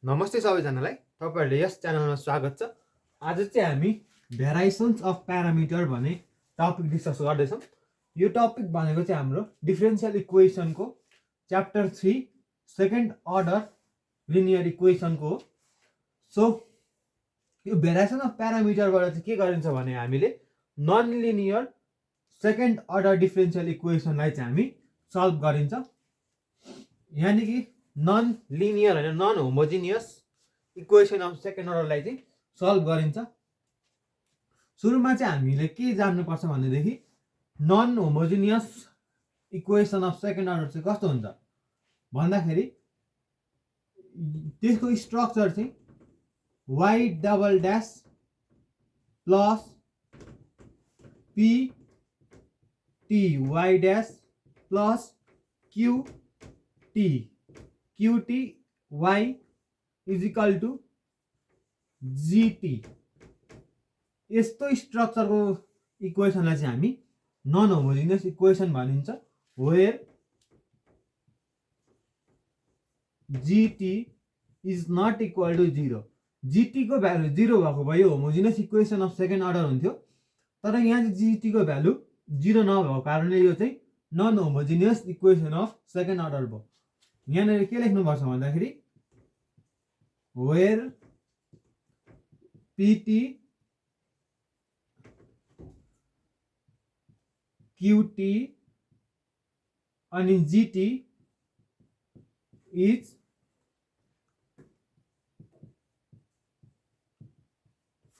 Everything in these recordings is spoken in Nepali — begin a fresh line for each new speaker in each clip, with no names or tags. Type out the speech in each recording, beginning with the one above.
नमस्ते सबैजनालाई, तपाईहरुले यस च्यानलमा स्वागत छ। आज चाहिँ हामी भेरिएसन्स अफ प्यारामिटर भन्ने टपिक डिस्कस गर्दैछौँ। यो टपिक भनेको चाहिँ हाम्रो डिफरेन्शियल इक्वेसनको च्याप्टर 3 सेकेन्ड अर्डर लिनियर इक्वेसनको हो। सो यो भेरिएसन अफ प्यारामिटरबाट चाहिँ के गरिन्छ भने हामीले non linear second order differential इक्वेसनलाई चाहिँ हामी सल्भ गरिन्छ। यानी कि नन लिनियर होइन, non homogeneous equation of second अर्डरलाई चाहिँ सल्भ गरिन्छ। सुरुमा चाहिँ हामीले के जान्नुपर्छ भनेदेखि non homogeneous equation of second order चाहिँ कस्तो हुन्छ भन्दाखेरि त्यसको स्ट्रक्चर चाहिँ y double dash plus p t y dash plus q t qt y is equal to gt। यस्तो स्ट्रक्चरको इक्वेसनलाई चाहिँ हामी नन होमोजिनियस इक्वेसन भनिन्छ। Where gt is not equal to 0। gt को भ्यालु 0 भएको भए homogeneous equation of second order हुन्थ्यो, तर यहाँ चाहिँ gt को भ्यालु 0 नभएको कारणले यो चाहिँ non homogeneous equation of second order भयो। यहाँनिर के लेख्नुपर्छ भन्दाखेरि वेयर pt qt अनि gt is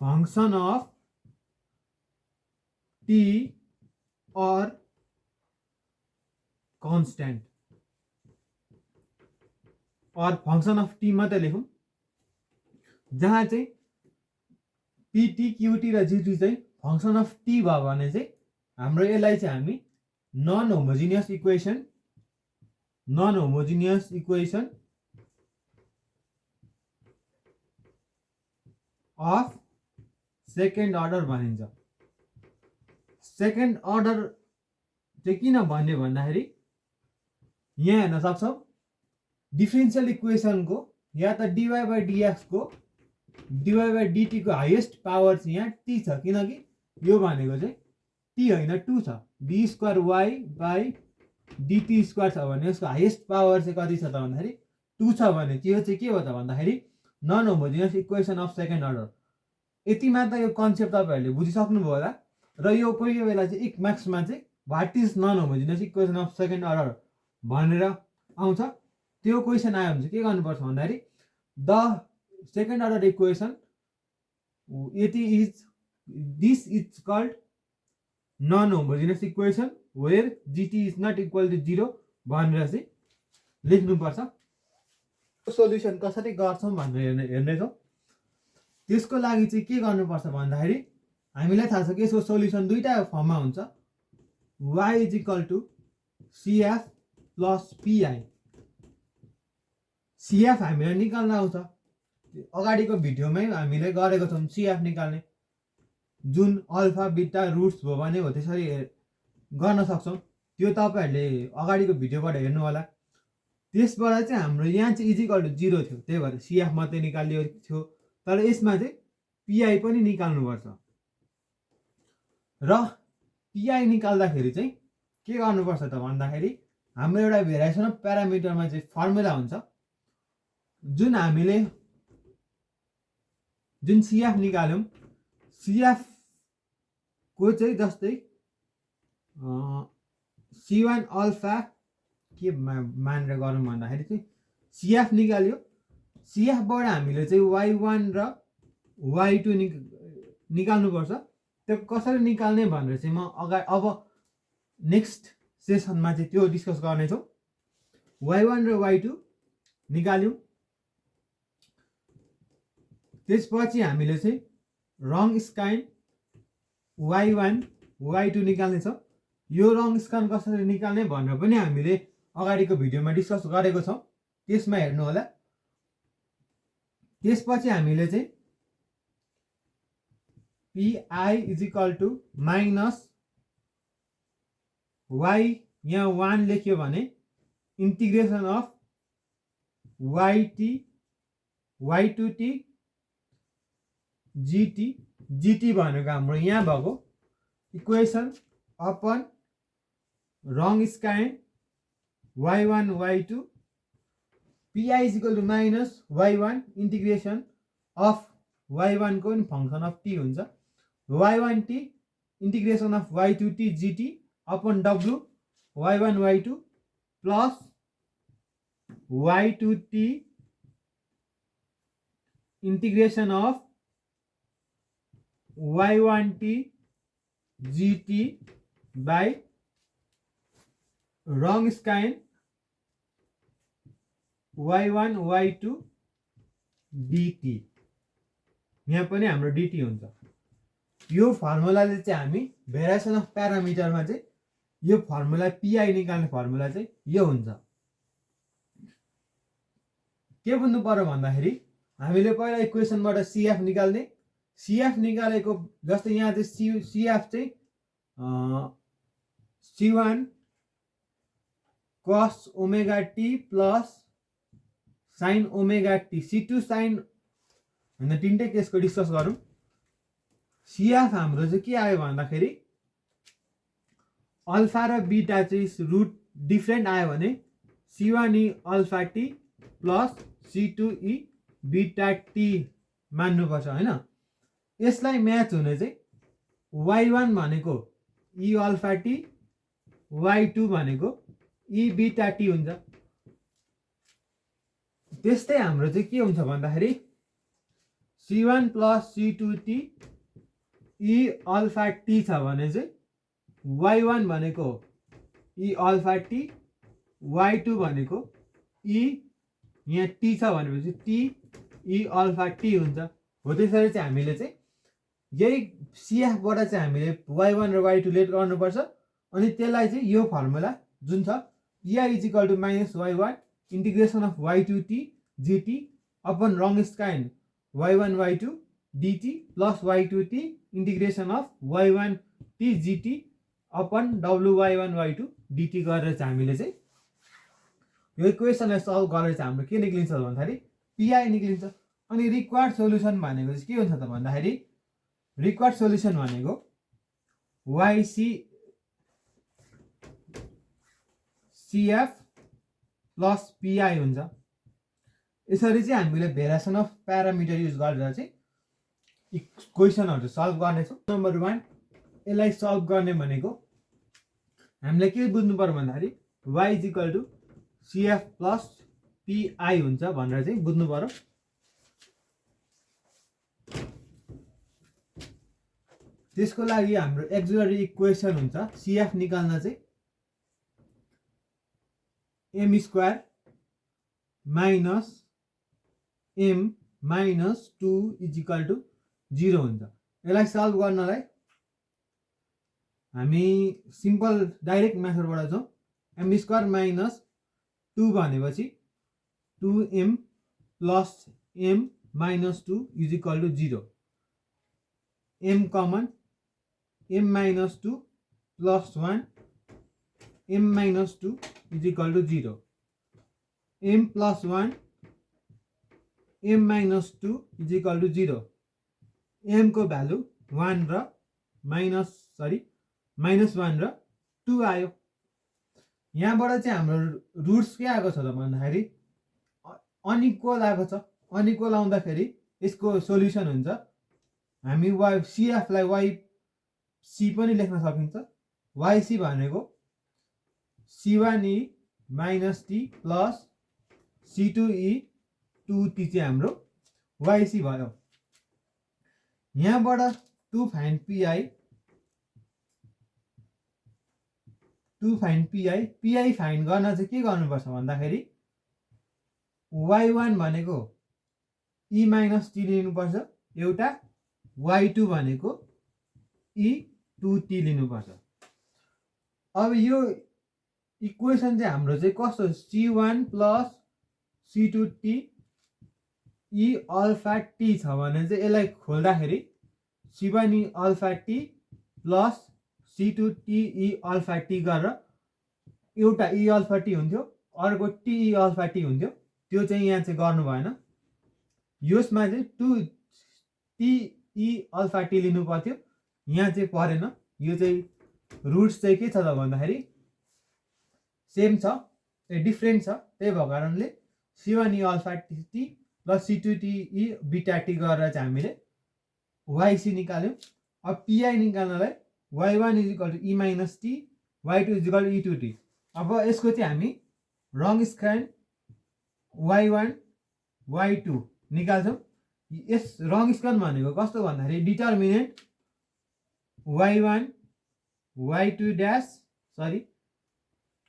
function of t और कांस्टेंट और फंक्शन अफ t मात्रै लेखौं, जहाँ चाहिँ pt qt र gt चाहिँ फंक्शन अफ t भयो भने चाहिँ हाम्रो यसलाई चाहिँ हामी non homogeneous equation of second order भनिन्छ। सेकेन्ड अर्डर चाहिँ किन भन्ने भन्दाखेरि यहाँ हेर्न सक्छौं डिफरेन्शियल इक्वेसनको या त dy बाई dx को dy बाई dt को हाईएस्ट पावर चाहिँ यहाँ t छ, किनकि यो भनेको चाहिँ t होइन 2 छ। d square y by dt square छ भने यसको हाईएस्ट पावर चाहिँ कति छ त भन्दाखेरि 2 छ भने त्यो चाहिँ के हो त भन्दाखेरि non homogeneous equation of second order. यति मात्र यो कन्सेप्ट तपाईहरुले बुझिसक्नुभयो होला। र यो कोही बेला चाहिँ एक मार्क्समा चाहिँ what is non homogeneous equation of second order भनेर आउँछ। त्यो क्वेसन आयो भने चाहिँ के गर्नुपर्छ भन्दाखेरि the second order equation this is called non homogeneous equation where gt is not equal to 0 भनेर चाहिँ लेख्नुपर्छ। सोल्युसन कसरी गर्छौं भनेर हेर्नेछौँ। त्यसको लागि चाहिँ के गर्नुपर्छ भन्दाखेरि हामीलाई थाहा छ कि यसको सोल्युसन दुईटा फर्ममा हुन्छ, y is equal to cf plus pi। cf हामीलाई निकाल्न आउँछ, अगाडिको भिडियोमै हामीले गरेको छौँ cf निकाल्ने, जुन अल्फा बीटा रुट्स भयो भने हो त्यसरी गर्न सक्छौँ। त्यो तपाईहरुले अगाडिको भिडियोबाट हेर्नु होला। त्यसबाट चाहिँ हाम्रो यहाँ चाहिँ इज इक्वल टु 0 थियो, त्यही भएर cf मात्रै निकालियो थियो। तर यसमा चाहिँ pi पनि निकाल्नुपर्छ र pi निकाल्दाखेरि चाहिँ के गर्नुपर्छ त भन्दाखेरि हाम्रो एउटा भेरिएसन अफ प्यारामिटरमा चाहिँ फर्मुला हुन्छ, जुन cf निकाल्यौं, cf को चाहिँ जस्तै c1 अल्फा के मानेर गरौँ भन्दाखेरि चाहिँ cf निकाल्यो। cf बाट हामीले चाहिँ y1 र y2 निकाल्नुपर्छ। त्यो कसरी निकाल्ने भनेर चाहिँ म अब नेक्स्ट सेसनमा चाहिँ त्यो डिस्कस गर्नेछौँ। y1 र y2 निकाल्यौं, त्यसपछि हामीले चाहिँ रङ स्क्यान y1 y2 निकाल्ने छ। यो रङ स्क्यान कसरी निकाल्ने भनेर पनि हामीले अगाडिको भिडियोमा डिस्कस गरेको छौँ, त्यसमा हेर्नु होला। त्यसपछि हामीले चाहिँ pi is equal to minus y यहाँ 1 लेख्यो भने integration of yt y2t gt भनेको हाम्रो यहाँ भएको equation upon wrong scan y1 y2 pi is equal to minus y1 integration of y1 को फंक्शन अफ t हुन्छ y1t integration of y2t gt upon w y1 y2 plus y2t integration of y1t gt by wrong scan y1 y2 dt यहाँ पनि हाम्रो dt हुन्छ यो फर्मुलाले चाहिँ हामी भेरिएसन अफ प्यारामिटरमा चाहिँ यो फर्मुला पीआई निकाल्ने फर्मुला चाहिँ यो हुन्छ के बुझ्नु पर्यो भन्दाखेरि हामीले पहिला इक्वेसनबाट सीएफ निकाल्ने सीएफ निकालेको जस्तै यहाँ चाहिँ सीएफ चाहिँ c1 cos omega t plus sin omega t c2 sin हैन तीनटै केसको डिस्कस गरौँ सीएफ हाम्रो चाहिँ के आयो भन्दाखेरि अल्फा र बीटा चाहिँ रुट डिफरेन्ट आयो भने c1 e alpha t plus c2 e beta t मान्नुपर्छ हैन यसलाई म्याच हुने चाहिँ y1 भनेको e अल्फा t y2 भनेको e बीटा t हुन्छ त्यस्तै हाम्रो चाहिँ के हुन्छ भन्दाखेरि c1 plus c2t e alpha t छ भने चाहिँ y1 भनेको e अल्फा t y2 भनेको e यहाँ t छ भनेपछि t e अल्फा t हुन्छ हो त्यसरी चाहिँ हामीले चाहिँ यही सीएफ बाट चाहिँ हामीले y1 र y2 लेट गर्नुपर्छ अनि त्यसलाई चाहिँ यो फर्मुला जुन छ pi is equal to minus y1 integration of y2t gt upon wrong scan y1 y2 dt plus y2t integration of y1 t gt upon wy1 y2 dt गरेर चाहिँ हामीले चाहिँ यो इक्वेसनलाई सल्भ गरेर चाहिँ हाम्रो के निक्लिन्छ भन्दाखेरि पीआई निक्लिन्छ अनि रिक्वायर्ड सोलुसन भनेको चाहिँ के हुन्छ त भन्दाखेरि रिक्वायर्ड सोलुसन भनेको yc cf प्लस पीआई हुन्छ यसरी चाहिँ हामीले भेरिएसन अफ प्यारामिटर युज गरेर चाहिँ इक्वेसनहरु सल्भ गर्नेछौँ नम्बर 1 यसलाई सल्भ गर्ने भनेको हामीले के बुझ्नु पर्यो भन्दाखेरि y is equal to cf plus pi हुन्छ भनेर चाहिँ बुझ्नु पर्यो त्यसको लागि हाम्रो एक्जुलरी इक्वेसन हुन्छ cf निकाल्न चाहिँ m square minus m minus 2 is equal to 0 हुन्छ यसलाई सल्भ गर्नलाई हामी सिम्पल डाइरेक्ट मेथडबाट जाउँ m स्क्वायर माइनस 2 भनेपछि 2m plus m minus 2 is equal to 0 m common m minus 2 plus 1 m minus 2 is equal to 0 m plus 1 m minus 2 is equal to 0 m को भ्यालु 1 र माइनस 1 र 2 आयो यहाँबाट चाहिँ हाम्रो रुट्स के आएको छ त भन्दाखेरि अनइक्वल आएको छ अनइक्वल आउँदाखेरि यसको सोल्युसन हुन्छ हामी सीएफ लाई yc पनि लेख्न सकिन्छ yc भनेको c1e minus t plus c2e 2t चाहिँ हाम्रो yc भयो यहाँबाट टु फाइन्ड पीआई फाइन्ड गर्न चाहिँ के गर्नुपर्छ भन्दाखेरि y1 भनेको e माइनस t लिनुपर्छ एउटा y2 भनेको e 2t लिनुपर्छ अब यो इक्वेसन चाहिँ हाम्रो चाहिँ कस्तो c1 plus c2t e alpha t छ भने चाहिँ यसलाई खोल्दाखेरि c1 e alpha t plus c2t e alpha t गरेर एउटा e अल्फा t हुन्थ्यो अर्को t e अल्फा t हुन्थ्यो त्यो चाहिँ यहाँ चाहिँ गर्नु भएन यसमा चाहिँ 2 टी अल्फा टी लिनु पर्थ्यो, यहाँ चाहिँ परेन। यो चाहिँ रुट्स चाहिँ के छ त भन्दाखेरि सेम छ, डिफ्रेन्ट छ। त्यही भएको कारणले C1 E alpha T plus C2 T E beta T गरेर चाहिँ हामीले YC निकाल्यौँ। अब PI निकाल्नलाई Y1 is equal to E minus T, Y2 is equal to E2 T. अब यसको चाहिँ हामी रङ स्क्वायर Y1 Y2 निकाल्छौँ। यस रङ स्क्वायर भनेको कस्तो भन्दाखेरि determinant Y1 Y2 dash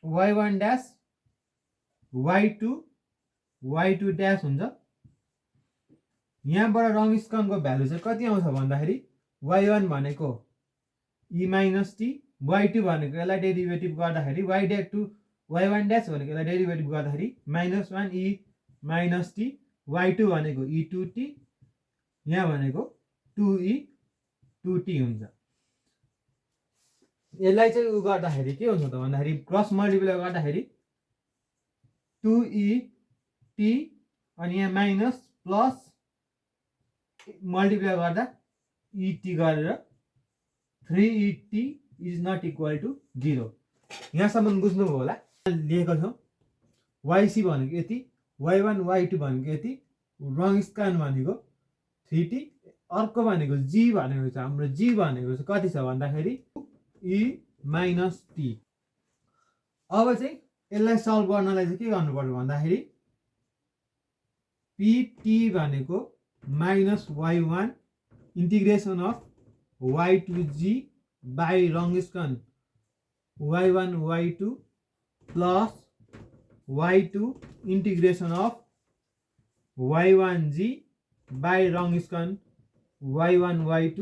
Y1 dash Y2 dash हुन्छ। यहाँबाट रङ स्क्वायरको भ्यालु चाहिँ कति आउँछ भन्दाखेरि Y1 भनेको E माइनस टी, Y2 भनेको यसलाई डेरिभेटिभ गर्दाखेरि Y1 ड्यास भनेको यसलाई डेरिभेटिभ गर्दाखेरि -1 E माइनस टी, Y2 भनेको E2 टी, यहाँ भनेको 2E2 टी हुन्छ। यसलाई चाहिँ उ गर्दाखेरि के हुन्छ त भन्दाखेरि क्रस मल्टिप्लाई गर्दाखेरि 2E टी अनि यहाँ माइनस प्लस मल्टिप्लाई गर्दा ET गरेर 3ET is not equal to 0। यहाँसम्म बुझ्नुभयो होला। लेखेको छौँ YC भनेको यति, Y1 Y2 भनेको यति, रङ स्क्वायर भनेको 3T, अर्को भनेको G भनेको चाहिँ हाम्रो G भनेको चाहिँ कति छ भन्दाखेरि E माइनस टी। अब चाहिँ यसलाई सल्भ गर्नलाई चाहिँ के गर्नुपर्छ भन्दाखेरि PT भनेको minus Y1 integration of Y2G by wrong square Y1 Y2 plus Y2 integration of Y1G by wrong square Y1 Y2,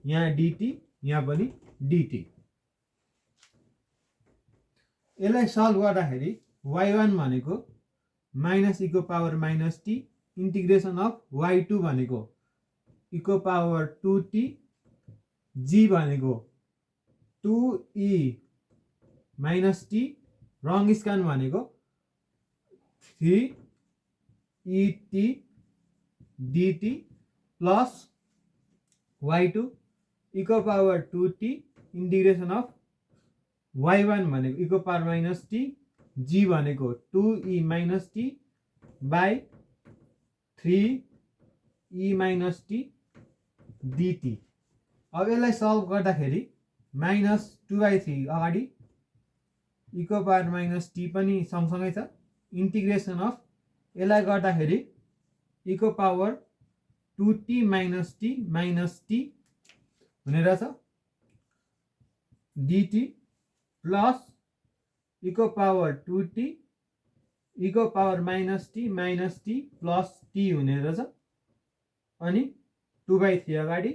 यहाँ DT यहाँ पनि DT। यसलाई सल्भ गर्दाखेरि Y1 भनेको माइनस इको power minus T integration of Y2 भनेको इको पावर 2t, G भनेको 2E माइनस टी, रङ स्क्वायर भनेको 3ET dt प्लस Y2 इको power 2t integration of Y1 भनेको इको पावर माइनस टी, G भनेको 2E minus T by 3E minus T dt। अब यसलाई सल्भ गर्दाखेरि -2/3 अगाडि इको पावर माइनस टी पनि सँगसँगै छ, इन्टिग्रेसन अफ यसलाई गर्दाखेरि eco power 2t minus T हुने रहेछ dt प्लस इको पावर 2t इको power minus t plus t हुने रहेछ, अनि 2/3 अगाडि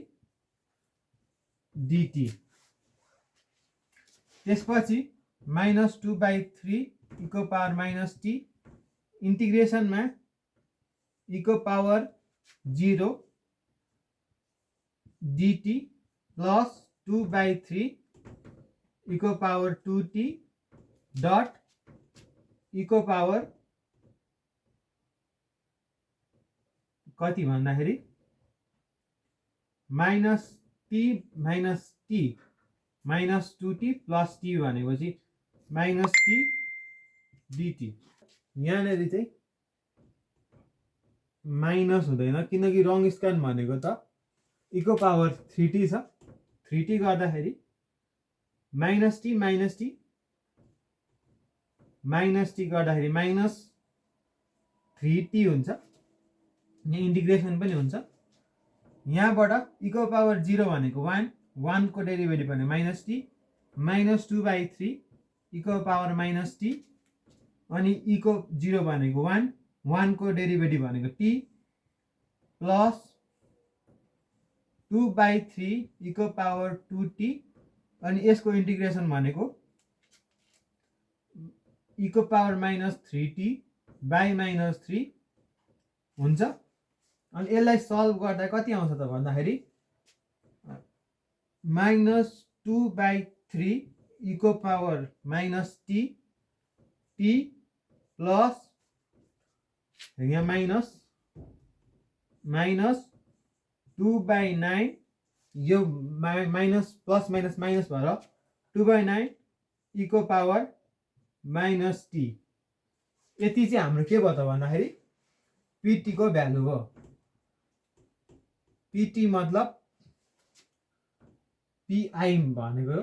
dt। त्यसपछि -2/3 इको पावर माइनस टी इन्टिग्रेसनमा इको पावर 0 dt प्लस 2/3 इको पावर 2t डट इको पावर कति भन्दाखेरि -2t प्लस t भनेपछि -t dt। यहाँनिर चाहिँ माइनस हुँदैन किनकि रङ स्क्वायर भनेको त इको पावर 3t छ, 3t गर्दाखेरि -t गर्दाखेरि -3t हुन्छ, यहाँ इन्टिग्रेसन पनि हुन्छ। यहाँबाट इको पावर 0 भनेको 1 को डेरिभेटिभ भने -t, -2/3 इको पावर -t, अनि इको 0 भनेको 1 को डेरिभेटिभ भनेको t, प्लस 2/3 इको पावर 2t, अनि यसको इन्टिग्रेसन भनेको इको पावर -3t बाई -3 हुन्छ। अनि यसलाई सल्भ गर्दा कति आउँछ त भन्दाखेरि -2/3 इको पावर -t प्लस यहाँ माइनस माइनस 2/9 यो माइनस प्लस माइनस माइनस भएर 2/9 इको पावर माइनस टी। यति चाहिँ हाम्रो के भयो त भन्दाखेरि पिटीको भ्यालु हो। पिटी मतलब पिआई भनेको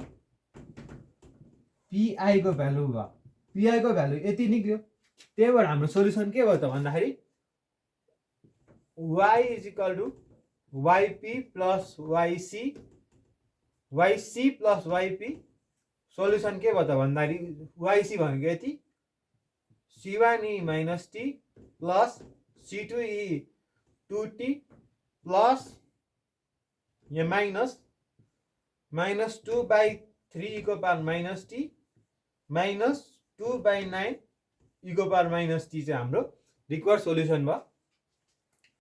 पिआई को भ्यालु भयो। पिआई को भ्यालु यति निक्ल्यो। त्यही भएर हाम्रो सोल्युसन के भयो त भन्दाखेरि y is equal to yp plus yc yc plus yp। Solution के भयो त भन्दाखेरि yc भनेको यति c1e minus t plus c2e 2t प्लस यहाँ माइनस माइनस 2/3 इको पावर माइनस टी माइनस 2/9 इको पावर माइनस टी चाहिँ हाम्रो रिक्वायर्ड सोल्युसन भयो।